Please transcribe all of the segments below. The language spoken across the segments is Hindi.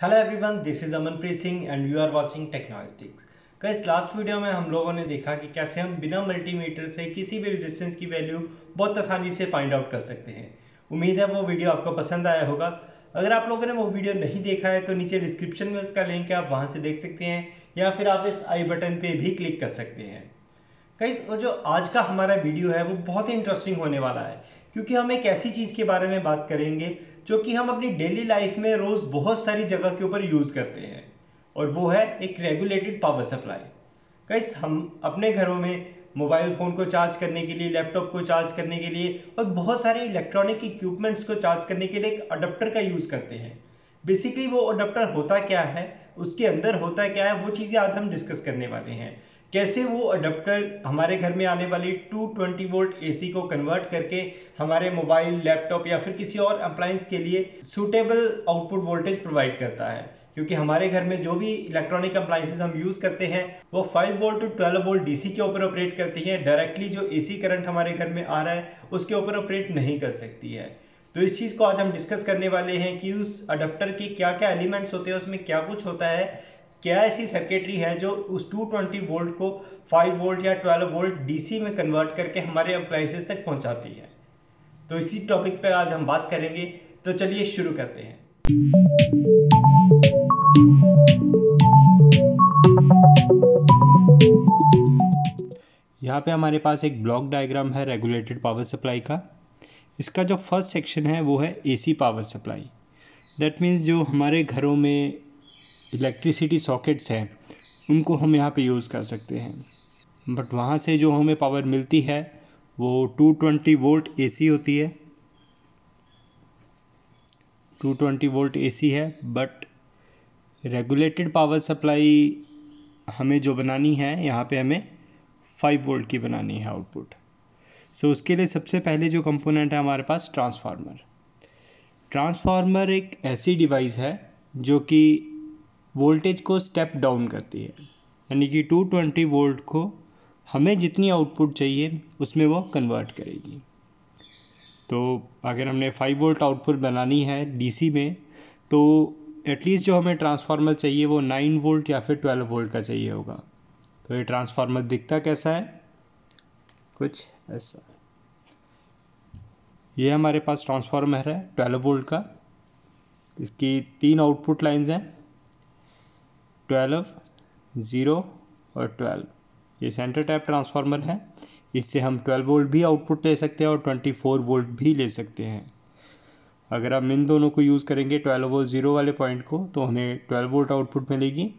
Hello everyone, this is Amanpreet Singh and you are watching Technostics. Guys, last video में हम लोगों ने देखा कि कैसे हम बिना मल्टीमीटर से किसी भी रेजिस्टेंस की वैल्यू बहुत आसानी से फाइंड आउट कर सकते हैं। उम्मीद है वो वीडियो आपको पसंद आया होगा। अगर आप लोगों ने वो वीडियो नहीं देखा है तो नीचे डिस्क्रिप्शन में उसका लिंक है, आप वहां से देख सकते हैं या फिर आप इस आई बटन पे भी क्लिक कर सकते हैं। गाइस, वो जो आज का हमारा वीडियो है वो बहुत ही इंटरेस्टिंग होने वाला है, क्योंकि हम एक ऐसी चीज़ के बारे में बात करेंगे जो कि हम अपनी डेली लाइफ में रोज़ बहुत सारी जगह के ऊपर यूज़ करते हैं, और वो है एक रेगुलेटेड पावर सप्लाई। गाइस, हम अपने घरों में मोबाइल फ़ोन को चार्ज करने के लिए, लैपटॉप को चार्ज करने के लिए और बहुत सारे इलेक्ट्रॉनिक इक्विपमेंट्स को चार्ज करने के लिए एक अडेप्टर का यूज़ करते हैं। बेसिकली वो अडेप्टर होता क्या है, उसके अंदर होता क्या है, वो चीज़ें आज हम डिस्कस करने वाले हैं। कैसे वो अडेप्टर हमारे घर में आने वाली 220 वोल्ट एसी को कन्वर्ट करके हमारे मोबाइल, लैपटॉप या फिर किसी और अप्लायंस के लिए सूटेबल आउटपुट वोल्टेज प्रोवाइड करता है। क्योंकि हमारे घर में जो भी इलेक्ट्रॉनिक अप्लायंसेस हम यूज करते हैं वो 5 वोल्ट टू 12 वोल्ट डीसी के ऊपर ऑपरेट करती हैं। डायरेक्टली जो एसी करंट हमारे घर में आ रहा है उसके ऊपर ऑपरेट नहीं कर सकती है। तो इस चीज़ को आज हम डिस्कस करने वाले हैं कि उस अडेप्टर के क्या क्या एलिमेंट्स होते हैं, उसमें क्या कुछ होता है, क्या ऐसी सर्किटरी है जो उस 220 वोल्ट को 5 वोल्ट या 12 वोल्ट डीसी में कन्वर्ट करके हमारे अप्लायंसेस तक पहुंचाती है। तो इसी टॉपिक पे आज हम बात करेंगे। तो चलिए शुरू करते हैं। यहाँ पे हमारे पास एक ब्लॉक डायग्राम है रेगुलेटेड पावर सप्लाई का। इसका जो फर्स्ट सेक्शन है वो है AC power supply. That means जो हमारे घरों में इलेक्ट्रिसिटी सॉकेट्स हैं उनको हम यहाँ पे यूज़ कर सकते हैं, बट वहाँ से जो हमें पावर मिलती है वो 220 वोल्ट एसी होती है। 220 वोल्ट एसी है, बट रेगुलेटेड पावर सप्लाई हमें जो बनानी है यहाँ पे हमें 5 वोल्ट की बनानी है आउटपुट। सो उसके लिए सबसे पहले जो कंपोनेंट है हमारे पास ट्रांसफार्मर। ट्रांसफार्मर एक ऐसी डिवाइस है जो कि वोल्टेज को स्टेप डाउन करती है, यानी कि 220 वोल्ट को हमें जितनी आउटपुट चाहिए उसमें वो कन्वर्ट करेगी। तो अगर हमने 5 वोल्ट आउटपुट बनानी है डीसी में, तो एटलीस्ट जो हमें ट्रांसफार्मर चाहिए वो 9 वोल्ट या फिर 12 वोल्ट का चाहिए होगा। तो ये ट्रांसफार्मर दिखता कैसा है, कुछ ऐसा। ये हमारे पास ट्रांसफार्मर है 12 वोल्ट का। इसकी 3 आउटपुट लाइंस हैं, 12, 0 और 12। ये सेंटर टाइप ट्रांसफार्मर है। इससे हम 12 वोल्ट भी आउटपुट ले सकते हैं और 24 वोल्ट भी ले सकते हैं। अगर हम इन दोनों को यूज़ करेंगे 12 वोल्ट 0 वाले पॉइंट को, तो हमें 12 वोल्ट आउटपुट मिलेगी।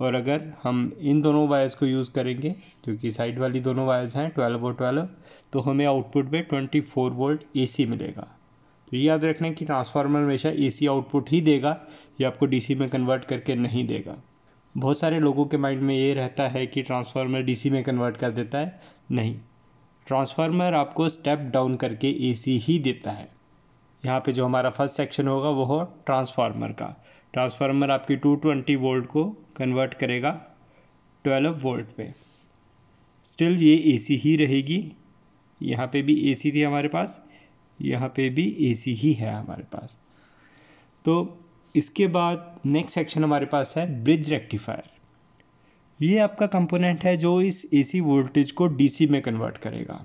और अगर हम इन दोनों वायर्स को यूज़ करेंगे, क्योंकि साइड वाली दोनों वायर्स हैं 12 और 12, तो हमें आउटपुट में 24 वोल्ट एसी मिलेगा। तो ये याद रखना कि ट्रांसफार्मर हमेशा एसी आउटपुट ही देगा, ये आपको डीसी में कन्वर्ट करके नहीं देगा। बहुत सारे लोगों के माइंड में ये रहता है कि ट्रांसफार्मर डीसी में कन्वर्ट कर देता है। नहीं, ट्रांसफार्मर आपको स्टेप डाउन करके एसी ही देता है। यहाँ पे जो हमारा फर्स्ट सेक्शन होगा वो हो ट्रांसफार्मर का। ट्रांसफार्मर आपकी 220 वोल्ट को कन्वर्ट करेगा 12 वोल्ट पे। स्टिल ये एसी ही रहेगी। यहाँ पे भी एसी थी हमारे पास, यहाँ पे भी एसी ही है हमारे पास। तो इसके बाद नेक्स्ट सेक्शन हमारे पास है ब्रिज रेक्टिफायर। ये आपका कंपोनेंट है जो इस एसी वोल्टेज को डीसी में कन्वर्ट करेगा।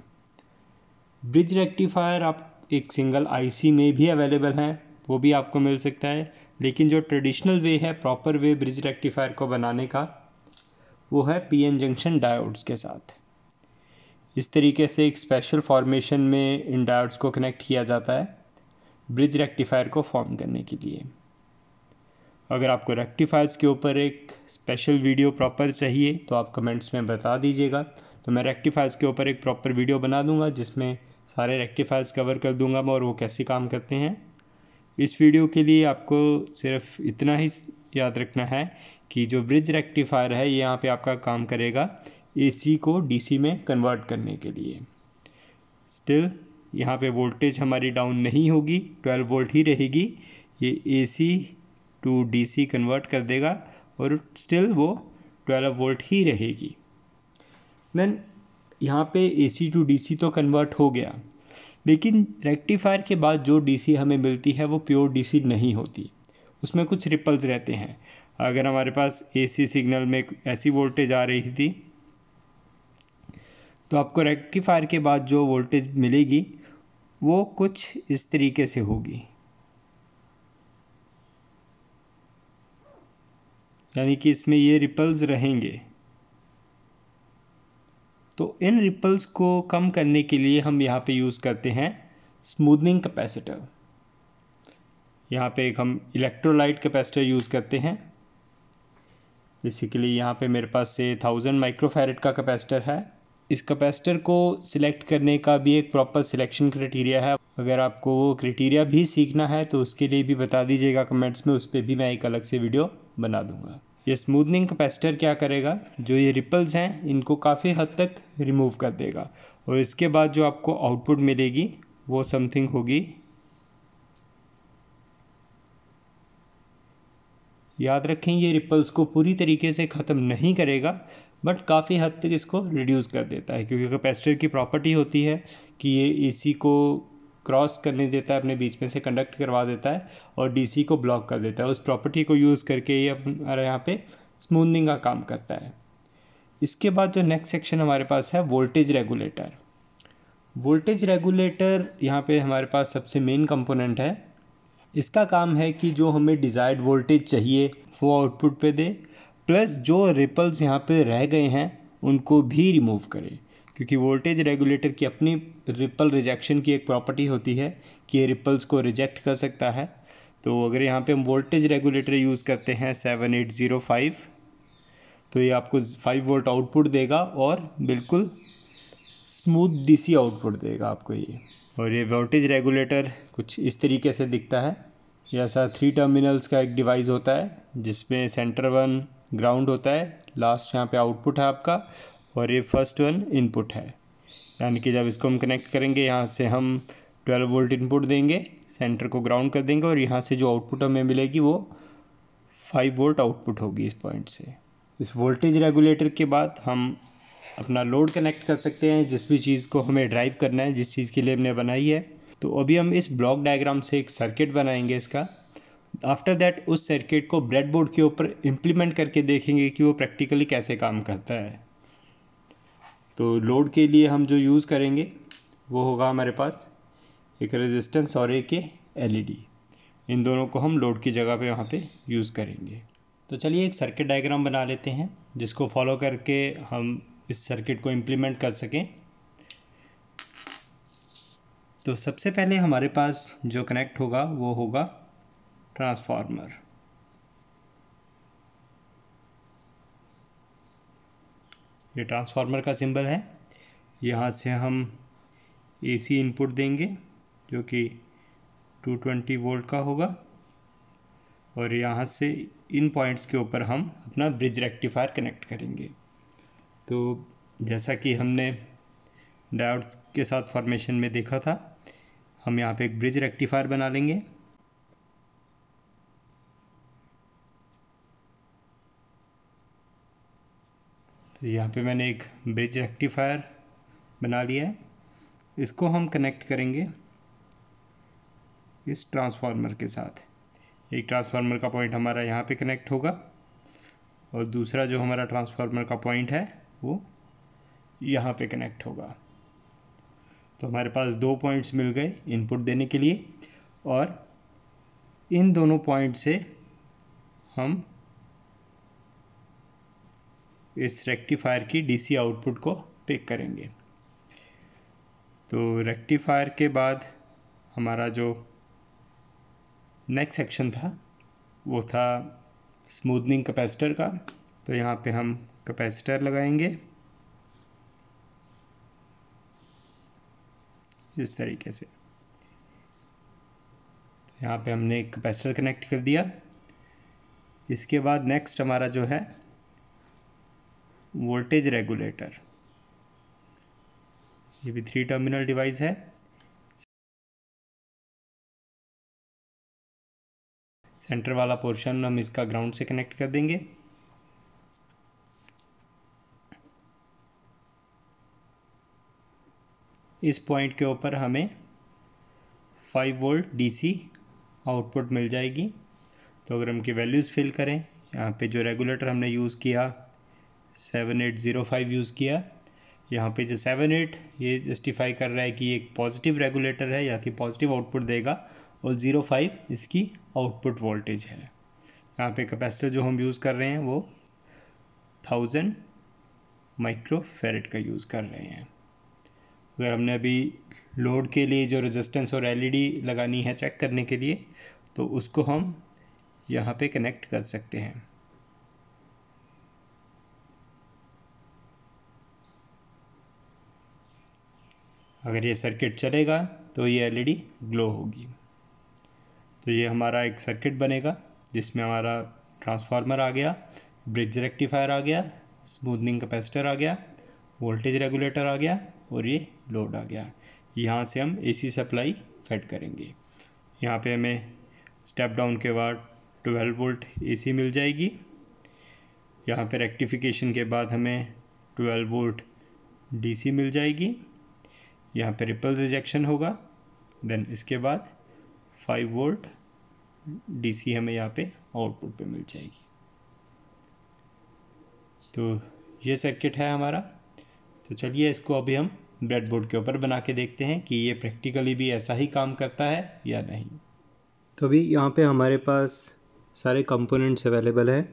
ब्रिज रेक्टिफायर आप एक सिंगल आईसी में भी अवेलेबल हैं, वो भी आपको मिल सकता है। लेकिन जो ट्रेडिशनल वे है, प्रॉपर वे ब्रिज रेक्टिफायर को बनाने का, वो है पीएन जंक्शन डायोड्स के साथ। इस तरीके से एक स्पेशल फॉर्मेशन में इन डायोड्स को कनेक्ट किया जाता है ब्रिज रेक्टिफायर को फॉर्म करने के लिए। अगर आपको रेक्टिफायर्स के ऊपर एक स्पेशल वीडियो प्रॉपर चाहिए तो आप कमेंट्स में बता दीजिएगा, तो मैं रेक्टिफायर्स के ऊपर एक प्रॉपर वीडियो बना दूंगा जिसमें सारे रेक्टिफायर्स कवर कर दूंगा मैं और वो कैसे काम करते हैं। इस वीडियो के लिए आपको सिर्फ इतना ही याद रखना है कि जो ब्रिज रेक्टिफायर है ये यहाँ पे आपका काम करेगा एसी को डीसी में कन्वर्ट करने के लिए। स्टिल यहाँ पे वोल्टेज हमारी डाउन नहीं होगी, 12 वोल्ट ही रहेगी। ये एसी टू डीसी कन्वर्ट कर देगा और स्टिल वो 12 वोल्ट ही रहेगी। देन यहाँ पे एसी टू डीसी तो कन्वर्ट हो गया, लेकिन रेक्टिफायर के बाद जो डीसी हमें मिलती है वो प्योर डीसी नहीं होती। उसमें कुछ रिपल्स रहते हैं। अगर हमारे पास AC सिग्नल में ऐसी वोल्टेज आ रही थी तो आपको रेक्टिफायर के बाद जो वोल्टेज मिलेगी वो कुछ इस तरीके से होगी, यानी कि इसमें ये रिपल्स रहेंगे। तो इन रिपल्स को कम करने के लिए हम यहाँ पे यूज़ करते हैं स्मूथनिंग कैपेसिटर। यहाँ पे एक हम इलेक्ट्रोलाइट कैपेसिटर यूज़ करते हैं। बेसिकली यहाँ पे मेरे पास से 1000 माइक्रोफैरेड का कैपेसिटर है। इस कैपेसिटर को सिलेक्ट करने का भी एक प्रॉपर सिलेक्शन क्राइटेरिया है। अगर आपको वो क्राइटेरिया भी सीखना है तो उसके लिए भी बता दीजिएगा कमेंट्स में, उस पर भी मैं एक अलग से वीडियो बना दूंगा। ये स्मूथनिंग कैपेसिटर क्या करेगा, जो ये रिपल्स हैं इनको काफ़ी हद तक रिमूव कर देगा और इसके बाद जो आपको आउटपुट मिलेगी वो समथिंग होगी, याद रखें ये रिपल्स को पूरी तरीके से ख़त्म नहीं करेगा बट काफ़ी हद तक इसको रिड्यूस कर देता है, क्योंकि कैपेसिटर की प्रॉपर्टी होती है कि ये AC को क्रॉस करने देता है, अपने बीच में से कंडक्ट करवा देता है और DC को ब्लॉक कर देता है। उस प्रॉपर्टी को यूज़ करके ये हमारे यहाँ पे स्मूथनिंग का काम करता है। इसके बाद जो नेक्स्ट सेक्शन हमारे पास है वोल्टेज रेगुलेटर। वोल्टेज रेगुलेटर यहाँ पे हमारे पास सबसे मेन कंपोनेंट है। इसका काम है कि जो हमें डिज़ायर्ड वोल्टेज चाहिए वो आउटपुट पे दे, प्लस जो रिपल्स यहाँ पे रह गए हैं उनको भी रिमूव करे, क्योंकि वोल्टेज रेगुलेटर की अपनी रिपल रिजेक्शन की एक प्रॉपर्टी होती है कि ये रिपल्स को रिजेक्ट कर सकता है। तो अगर यहाँ पे हम वोल्टेज रेगुलेटर यूज़ करते हैं 7805, तो ये आपको 5 वोल्ट आउटपुट देगा और बिल्कुल स्मूथ DC आउटपुट देगा आपको ये। और ये वोल्टेज रेगुलेटर कुछ इस तरीके से दिखता है। ये ऐसा 3 टर्मिनल्स का एक डिवाइस होता है जिसमें सेंटर वन ग्राउंड होता है, लास्ट यहाँ पे आउटपुट है आपका और ये फर्स्ट वन इनपुट है। यानी कि जब इसको हम कनेक्ट करेंगे यहाँ से हम 12 वोल्ट इनपुट देंगे, सेंटर को ग्राउंड कर देंगे और यहाँ से जो आउटपुट हमें मिलेगी वो 5 वोल्ट आउटपुट होगी इस पॉइंट से। इस वोल्टेज रेगुलेटर के बाद हम अपना लोड कनेक्ट कर सकते हैं, जिस भी चीज़ को हमें ड्राइव करना है, जिस चीज़ के लिए हमने बनाई है। तो अभी हम इस ब्लॉक डायग्राम से एक सर्किट बनाएंगे इसका। आफ्टर दैट उस सर्किट को ब्रेडबोर्ड के ऊपर इम्प्लीमेंट करके देखेंगे कि वो प्रैक्टिकली कैसे काम करता है। तो लोड के लिए हम जो यूज़ करेंगे वो होगा हमारे पास एक रेजिस्टेंस और एक LED। इन दोनों को हम लोड की जगह पे वहाँ पे यूज़ करेंगे। तो चलिए एक सर्किट डायग्राम बना लेते हैं जिसको फॉलो करके हम इस सर्किट को इम्प्लीमेंट कर सकें। तो सबसे पहले हमारे पास जो कनेक्ट होगा वो होगा ट्रांसफार्मर। ये ट्रांसफार्मर का सिंबल है। यहाँ से हम AC इनपुट देंगे जो कि 220 वोल्ट का होगा और यहाँ से इन पॉइंट्स के ऊपर हम अपना ब्रिज रेक्टिफायर कनेक्ट करेंगे। तो जैसा कि हमने डायोड के साथ फॉर्मेशन में देखा था, हम यहाँ पे एक ब्रिज रेक्टिफायर बना लेंगे। तो यहाँ पे मैंने एक ब्रिज रेक्टिफायर बना लिया है। इसको हम कनेक्ट करेंगे इस ट्रांसफार्मर के साथ। एक ट्रांसफार्मर का पॉइंट हमारा यहाँ पे कनेक्ट होगा और दूसरा जो हमारा ट्रांसफार्मर का पॉइंट है वो यहाँ पे कनेक्ट होगा। तो हमारे पास 2 पॉइंट्स मिल गए इनपुट देने के लिए और इन दोनों पॉइंट से हम इस रेक्टिफायर की DC आउटपुट को पिक करेंगे। तो रेक्टिफायर के बाद हमारा जो नेक्स्ट सेक्शन था वो था स्मूथनिंग कैपेसिटर का। तो यहाँ पे हम कैपेसिटर लगाएंगे इस तरीके से। यहाँ पे हमने एक कैपेसिटर कनेक्ट कर दिया। इसके बाद नेक्स्ट हमारा जो है वोल्टेज रेगुलेटर। ये भी 3 टर्मिनल डिवाइस है। सेंटर वाला पोर्शन हम इसका ग्राउंड से कनेक्ट कर देंगे। इस पॉइंट के ऊपर हमें 5 वोल्ट DC आउटपुट मिल जाएगी। तो अगर हम की वैल्यूज़ फिल करें, यहाँ पे जो रेगुलेटर हमने यूज़ किया 7805 यूज़ किया, यहाँ पे जो 78 ये जस्टिफाई कर रहा है कि एक पॉजिटिव रेगुलेटर है या कि पॉजिटिव आउटपुट देगा, और 05 इसकी आउटपुट वोल्टेज है। यहाँ पे कैपेसिटर जो हम यूज़ कर रहे हैं वो 1000 माइक्रोफेरेड का यूज़ कर रहे हैं। अगर हमने अभी लोड के लिए जो रेजिस्टेंस और एलईडी लगानी है चेक करने के लिए, तो उसको हम यहाँ पे कनेक्ट कर सकते हैं। अगर ये सर्किट चलेगा तो ये एलईडी ग्लो होगी। तो ये हमारा एक सर्किट बनेगा जिसमें हमारा ट्रांसफार्मर आ गया, ब्रिज रेक्टिफायर आ गया, स्मूथनिंग कैपेसिटर आ गया, वोल्टेज रेगुलेटर आ गया और ये लोड आ गया। यहाँ से हम एसी सप्लाई फेड करेंगे। यहाँ पे हमें स्टेप डाउन के बाद 12 वोल्ट एसी मिल जाएगी। यहाँ पे रेक्टिफिकेशन के बाद हमें 12 वोल्ट डीसी मिल जाएगी। यहाँ पे रिपल रिजेक्शन होगा, देन इसके बाद 5 वोल्ट डीसी हमें यहाँ पे आउटपुट पे मिल जाएगी। तो ये सर्किट है हमारा। तो चलिए इसको अभी हम ब्रेडबोर्ड के ऊपर बना के देखते हैं कि ये प्रैक्टिकली भी ऐसा ही काम करता है या नहीं। तो अभी यहाँ पे हमारे पास सारे कंपोनेंट्स अवेलेबल हैं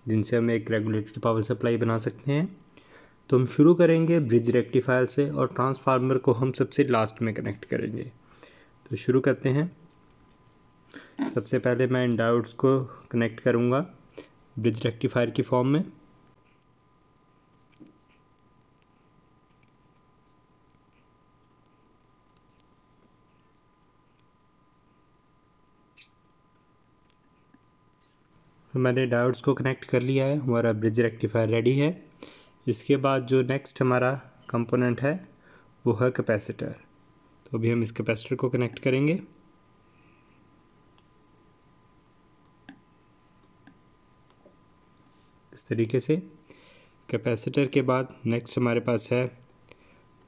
जिनसे हम एक रेगुलेटेड पावर सप्लाई बना सकते हैं। तो हम शुरू करेंगे ब्रिज रेक्टिफायर से और ट्रांसफार्मर को हम सबसे लास्ट में कनेक्ट करेंगे। तो शुरू करते हैं। सबसे पहले मैं इन डायोड्स को कनेक्ट करूँगा ब्रिज रेक्टिफायर की फॉर्म में। तो मैंने डायोड्स को कनेक्ट कर लिया है, हमारा ब्रिज रेक्टिफायर रेडी है। इसके बाद जो नेक्स्ट हमारा कंपोनेंट है वो है कैपेसिटर। तो अभी हम इस कैपेसिटर को कनेक्ट करेंगे। इस तरीके से कैपेसिटर के बाद नेक्स्ट हमारे पास है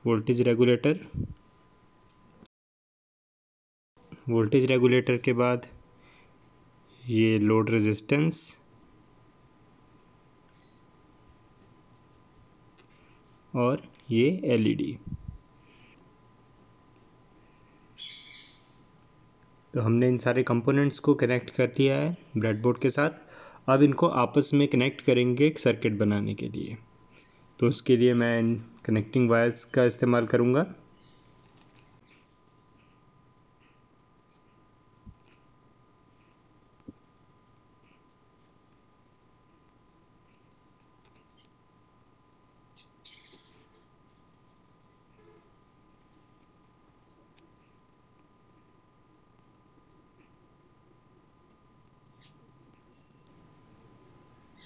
वोल्टेज रेगुलेटर। वोल्टेज रेगुलेटर के बाद ये लोड रेजिस्टेंस और ये एलईडी। तो हमने इन सारे कंपोनेंट्स को कनेक्ट कर लिया है ब्रेडबोर्ड के साथ। अब इनको आपस में कनेक्ट करेंगे एक सर्किट बनाने के लिए। तो उसके लिए मैं इन कनेक्टिंग वायर्स का इस्तेमाल करूँगा।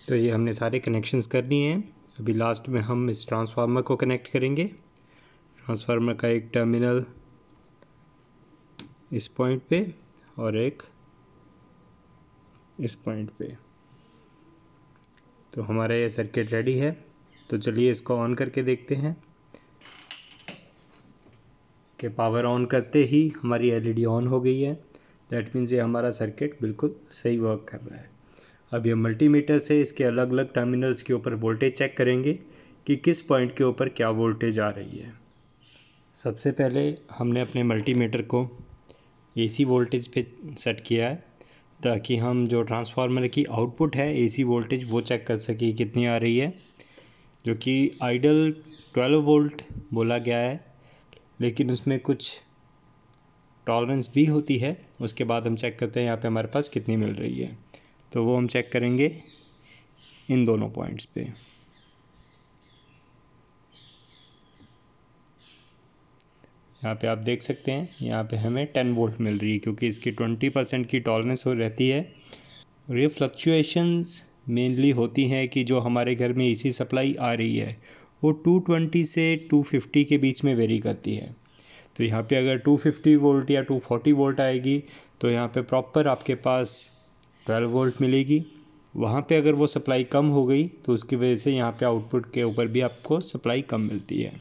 तो ये हमने सारे कनेक्शंस कर लिए हैं। अभी लास्ट में हम इस ट्रांसफार्मर को कनेक्ट करेंगे। ट्रांसफार्मर का एक टर्मिनल इस पॉइंट पे और एक इस पॉइंट पे। तो हमारा ये सर्किट रेडी है। तो चलिए इसको ऑन करके देखते हैं कि पावर ऑन करते ही हमारी एलईडी ऑन हो गई है। दैट मीन्स ये हमारा सर्किट बिल्कुल सही वर्क कर रहा है। अभी हम मल्टीमीटर से इसके अलग अलग टर्मिनल्स के ऊपर वोल्टेज चेक करेंगे कि किस पॉइंट के ऊपर क्या वोल्टेज आ रही है। सबसे पहले हमने अपने मल्टीमीटर को एसी वोल्टेज पे सेट किया है ताकि हम जो ट्रांसफार्मर की आउटपुट है एसी वोल्टेज वो चेक कर सके कितनी आ रही है, जो कि आइडल 12 वोल्ट बोला गया है, लेकिन उसमें कुछ टॉलरेंस भी होती है। उसके बाद हम चेक करते हैं यहाँ पे हमारे पास कितनी मिल रही है। तो वो हम चेक करेंगे इन दोनों पॉइंट्स पे। यहाँ पे आप देख सकते हैं यहाँ पे हमें 10 वोल्ट मिल रही है क्योंकि इसकी 20% की टॉलरेंस हो रहती है। और ये फ्लक्चुएशंस मेनली होती हैं कि जो हमारे घर में एसी सप्लाई आ रही है वो 220 से 250 के बीच में वेरी करती है। तो यहाँ पे अगर 250 वोल्ट या 240 वोल्ट आएगी तो यहाँ पे प्रॉपर आपके पास 12 वोल्ट मिलेगी। वहाँ पे अगर वो सप्लाई कम हो गई तो उसकी वजह से यहाँ पे आउटपुट के ऊपर भी आपको सप्लाई कम मिलती है।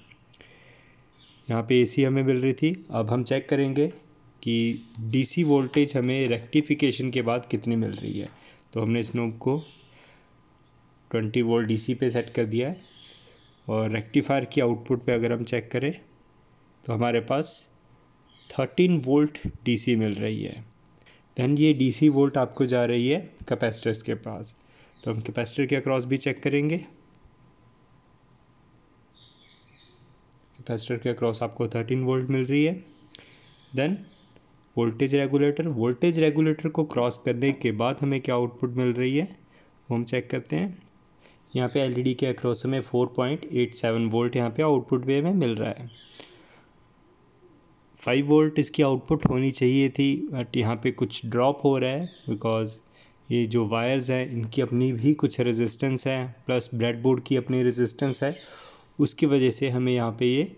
यहाँ पे एसी हमें मिल रही थी। अब हम चेक करेंगे कि डीसी वोल्टेज हमें रेक्टिफिकेशन के बाद कितनी मिल रही है। तो हमने इस नोब को 20 वोल्ट डीसी पे सेट कर दिया है। और रेक्टिफायर की आउटपुट पे अगर हम चेक करें तो हमारे पास 13 वोल्ट डीसी मिल रही है। देन ये डीसी वोल्ट आपको जा रही है कैपेसिटर्स के पास, तो हम कैपेसिटर के अक्रॉस भी चेक करेंगे। कैपेसिटर के अक्रॉस आपको 13 वोल्ट मिल रही है। देन वोल्टेज रेगुलेटर को क्रॉस करने के बाद हमें क्या आउटपुट मिल रही है वो हम चेक करते हैं। यहाँ पे एलईडी के अक्रॉस हमें 4.87 वोल्ट यहाँ पे आउटपुट वे में मिल रहा है। 5 वोल्ट इसकी आउटपुट होनी चाहिए थी, बट यहाँ पे कुछ ड्रॉप हो रहा है बिकॉज ये जो वायर्स हैं इनकी अपनी भी कुछ रेजिस्टेंस है, प्लस ब्रेडबोर्ड की अपनी रेजिस्टेंस है, उसकी वजह से हमें यहाँ पे ये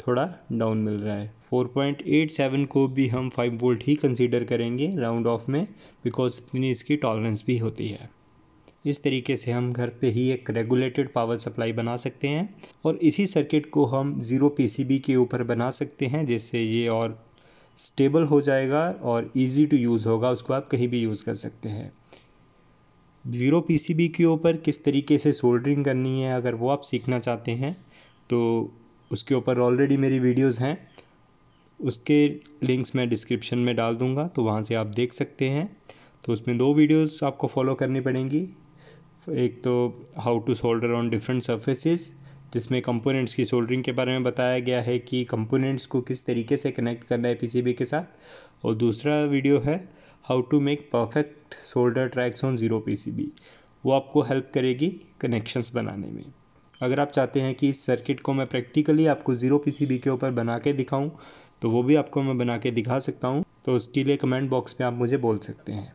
थोड़ा डाउन मिल रहा है। 4.87 को भी हम 5 वोल्ट ही कंसीडर करेंगे राउंड ऑफ में, बिकॉज इतनी इसकी टॉलरेंस भी होती है। इस तरीके से हम घर पे ही एक रेगुलेटेड पावर सप्लाई बना सकते हैं और इसी सर्किट को हम ज़ीरो पीसीबी के ऊपर बना सकते हैं, जिससे ये और स्टेबल हो जाएगा और इजी टू यूज़ होगा, उसको आप कहीं भी यूज़ कर सकते हैं। ज़ीरो पीसीबी के ऊपर किस तरीके से सोल्डरिंग करनी है अगर वो आप सीखना चाहते हैं तो उसके ऊपर ऑलरेडी मेरी वीडियोज़ हैं, उसके लिंक्स मैं डिस्क्रिप्शन में डाल दूँगा, तो वहाँ से आप देख सकते हैं। तो उसमें 2 वीडियोस आपको फॉलो करनी पड़ेंगी। एक तो how to solder on different surfaces, जिसमें कंपोनेंट्स की सोल्डरिंग के बारे में बताया गया है कि कंपोनेंट्स को किस तरीके से कनेक्ट करना है पीसीबी के साथ, और दूसरा वीडियो है how to make perfect solder tracks on zero PCB. वो आपको हेल्प करेगी कनेक्शंस बनाने में। अगर आप चाहते हैं कि इस सर्किट को मैं प्रैक्टिकली आपको ज़ीरो पीसीबी के ऊपर बना के दिखाऊं तो वो भी आपको मैं बना के दिखा सकता हूं, तो उसके लिए कमेंट बॉक्स में आप मुझे बोल सकते हैं।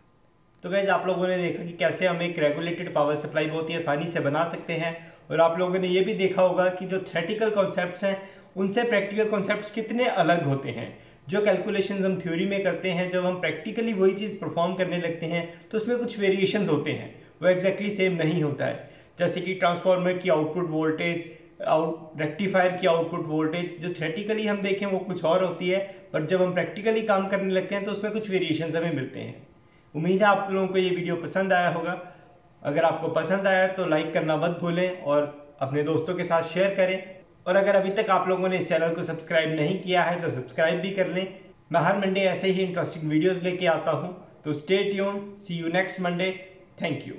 तो गाइज आप लोगों ने देखा कि कैसे हम एक रेगुलेटेड पावर सप्लाई बहुत ही आसानी से बना सकते हैं, और आप लोगों ने ये भी देखा होगा कि जो थ्योरेटिकल कॉन्सेप्ट्स हैं उनसे प्रैक्टिकल कॉन्सेप्ट्स कितने अलग होते हैं। जो कैलकुलेशंस हम थ्योरी में करते हैं, जब हम प्रैक्टिकली वही चीज़ परफॉर्म करने लगते हैं तो उसमें कुछ वेरिएशंस होते हैं, वो एग्जैक्टली सेम नहीं होता है। जैसे कि ट्रांसफार्मर की आउटपुट वोल्टेज, रेक्टिफायर की आउटपुट वोल्टेज जो थ्योरेटिकली हम देखें वो कुछ और होती है, बट जब हम प्रैक्टिकली काम करने लगते हैं तो उसमें कुछ वेरिएशंस हमें मिलते हैं। उम्मीद है आप लोगों को ये वीडियो पसंद आया होगा। अगर आपको पसंद आया तो लाइक करना मत भूलें और अपने दोस्तों के साथ शेयर करें, और अगर अभी तक आप लोगों ने इस चैनल को सब्सक्राइब नहीं किया है तो सब्सक्राइब भी कर लें। मैं हर मंडे ऐसे ही इंटरेस्टिंग वीडियोस लेके आता हूँ, तो stay tuned, see you next Monday. Thank you.